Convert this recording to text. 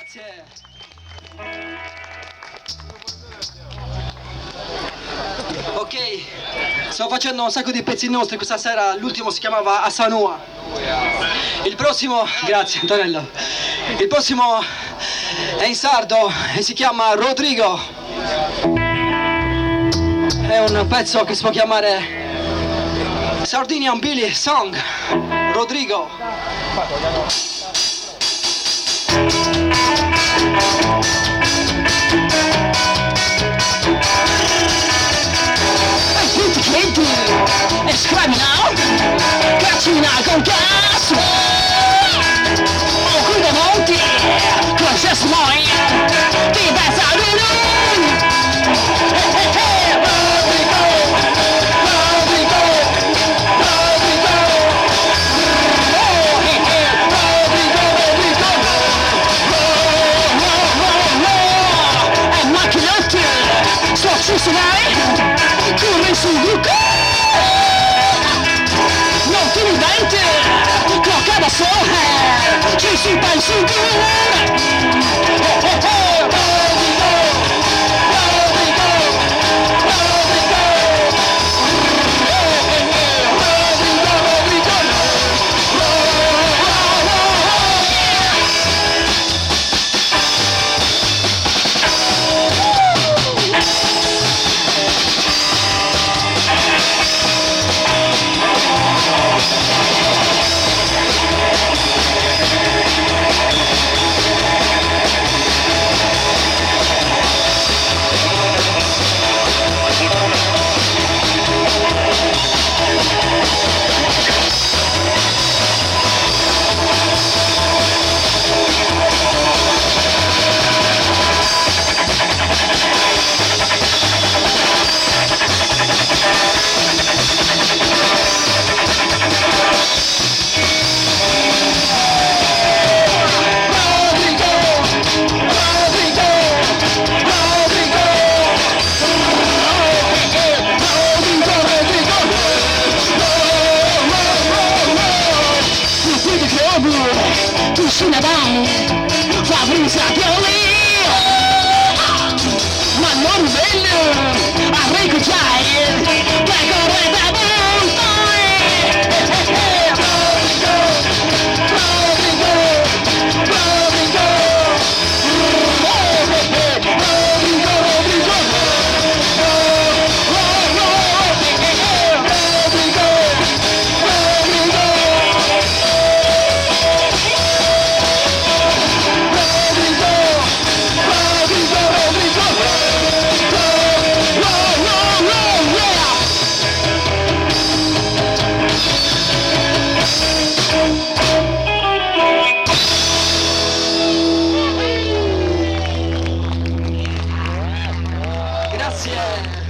Grazie. Ok, sto facendo un sacco di pezzi nostri questa sera, l'ultimo si chiamava Asanua. Il prossimo, grazie Antonello, il prossimo è in sardo e si chiama Rodrigo. È un pezzo che si può chiamare Sardinian Billy Song. Rodrigo. E scriminal, caccina con gas. Oh, qui da monti, con se smoi, ti pensa di lui. Rodrigo, Rodrigo, Rodrigo. Rodrigo, e macchinotti, sto ci sono, corri su Luca. Non ti diventi, tocca da sola, ci si fa il sicuro. Tu sulla dai, fa brisa pioli, ma non bello, a ricogiare, che corre da montagne. Rodrigo, Rodrigo, Rodrigo, Rodrigo, Rodrigo, Grazie.